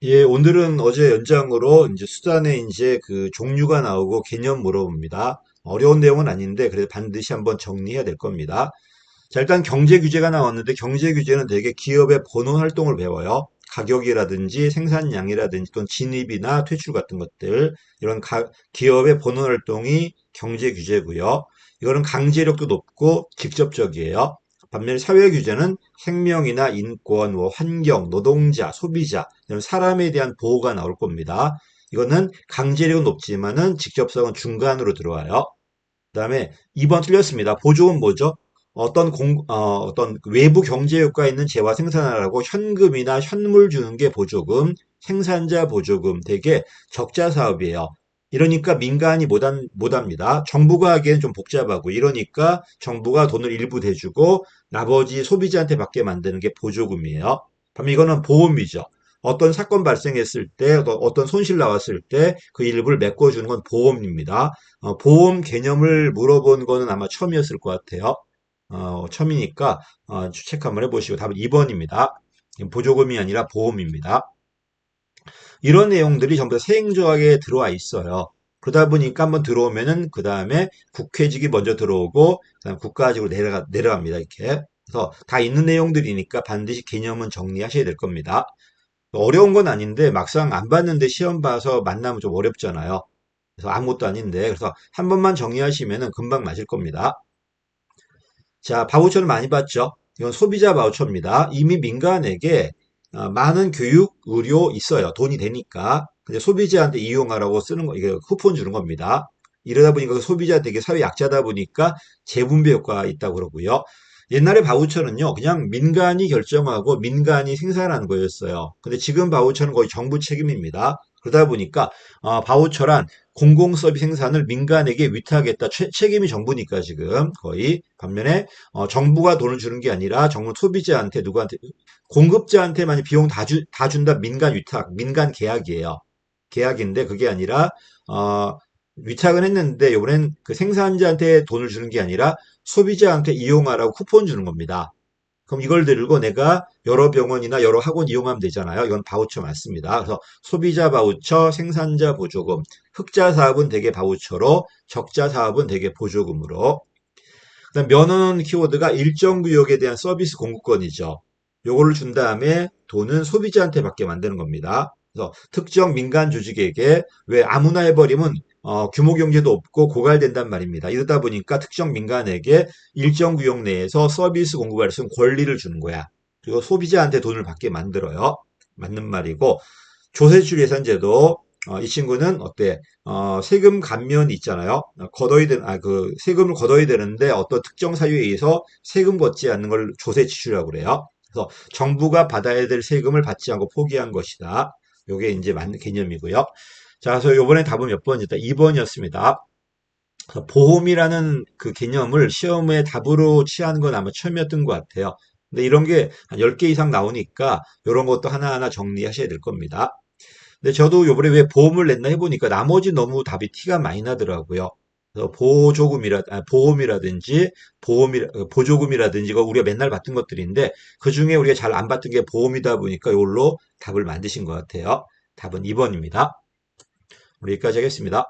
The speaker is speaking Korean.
예, 오늘은 어제 연장으로 이제 수단에 이제 그 종류가 나오고 개념 물어봅니다. 어려운 내용은 아닌데 그래도 반드시 한번 정리해야 될 겁니다. 자, 일단 경제 규제가 나왔는데 경제 규제는 되게 기업의 본원 활동을 배워요. 가격이라든지 생산량이라든지 또는 진입이나 퇴출 같은 것들 이런 기업의 본원 활동이 경제 규제고요. 이거는 강제력도 높고 직접적이에요. 반면에 사회 규제는 생명이나 인권, 뭐 환경, 노동자, 소비자 이런 사람에 대한 보호가 나올 겁니다. 이거는 강제력은 높지만은 직접성은 중간으로 들어와요. 그다음에 2번 틀렸습니다. 보조금 뭐죠? 어떤 외부 경제 효과 있는 재화 생산하라고 현금이나 현물 주는 게 보조금, 생산자 보조금, 되게 적자 사업이에요. 이러니까 민간이 못합니다. 정부가 하기엔 좀 복잡하고 이러니까 정부가 돈을 일부 대주고 나머지 소비자한테 받게 만드는 게 보조금이에요. 그럼 이거는 보험이죠. 어떤 사건 발생했을 때, 어떤 손실 나왔을 때 그 일부를 메꿔주는 건 보험입니다. 보험 개념을 물어본 거는 아마 처음이었을 것 같아요. 처음이니까 체크 한번 해보시고 답은 2번입니다. 보조금이 아니라 보험입니다. 이런 내용들이 전부 다 세행조약에 들어와 있어요. 그러다 보니까 한번 들어오면은 그 다음에 국회직이 먼저 들어오고 그다음 국가직으로 내려갑니다. 이렇게. 그래서 다 있는 내용들이니까 반드시 개념은 정리하셔야 될 겁니다. 어려운 건 아닌데 막상 안 봤는데 시험 봐서 만나면 좀 어렵잖아요. 그래서 아무것도 아닌데 그래서 한 번만 정리하시면은 금방 맞을 겁니다. 자, 바우처는 많이 봤죠? 이건 소비자 바우처입니다. 이미 민간에게 많은 교육, 의료 있어요. 돈이 되니까. 근데 소비자한테 이용하라고 쓰는 거, 이게 쿠폰 주는 겁니다. 이러다 보니까 그 소비자 되게 사회 약자다 보니까 재분배 효과가 있다고 그러고요. 옛날에 바우처는요, 그냥 민간이 결정하고 민간이 생산하는 거였어요. 근데 지금 바우처는 거의 정부 책임입니다. 그러다 보니까 바우처란 공공 서비스 생산을 민간에게 위탁했다. 책임이 정부니까 지금 거의 반면에 정부가 돈을 주는 게 아니라 정부 소비자한테 누구한테 공급자한테만 비용 다 준다 민간 위탁, 민간 계약이에요. 계약인데 그게 아니라 어, 위탁은 했는데 이번엔 그 생산자한테 돈을 주는 게 아니라 소비자한테 이용하라고 쿠폰 주는 겁니다. 그럼 이걸 들고 내가 여러 병원이나 여러 학원 이용하면 되잖아요. 이건 바우처 맞습니다. 그래서 소비자 바우처, 생산자 보조금, 흑자 사업은 대개 바우처로, 적자 사업은 대개 보조금으로. 그다음 면허는 키워드가 일정 구역에 대한 서비스 공급권이죠. 요거를 준 다음에 돈은 소비자한테 받게 만드는 겁니다. 그래서 특정 민간 조직에게 왜 아무나 해버리면 규모 경제도 없고 고갈된단 말입니다. 이러다 보니까 특정 민간에게 일정 구역 내에서 서비스 공급할 수 있는 권리를 주는 거야. 그리고 소비자한테 돈을 받게 만들어요. 맞는 말이고 조세출 예산제도 이 친구는 어때? 세금 감면이 있잖아요. 세금을 걷어야 되는데 어떤 특정 사유에 의해서 세금 걷지 않는 걸 조세 지출이라고 그래요. 그래서 정부가 받아야 될 세금을 받지 않고 포기한 것이다. 요게 이제 맞는 개념이고요. 자, 그래서 요번에 답은 몇 번이었다? 2번이었습니다. 보험이라는 그 개념을 시험에 답으로 취하는 건 아마 처음이었던 것 같아요. 근데 이런 게 한 10개 이상 나오니까 이런 것도 하나하나 정리하셔야 될 겁니다. 근데 저도 요번에 왜 보험을 냈나 해보니까 나머지 너무 답이 티가 많이 나더라고요. 그래서 보험이라든지 보조금이라든지 이거 우리가 맨날 봤던 것들인데 그 중에 우리가 잘 안 봤던 게 보험이다 보니까 이걸로 답을 만드신 것 같아요. 답은 2번입니다. 우리 여기까지 하겠습니다.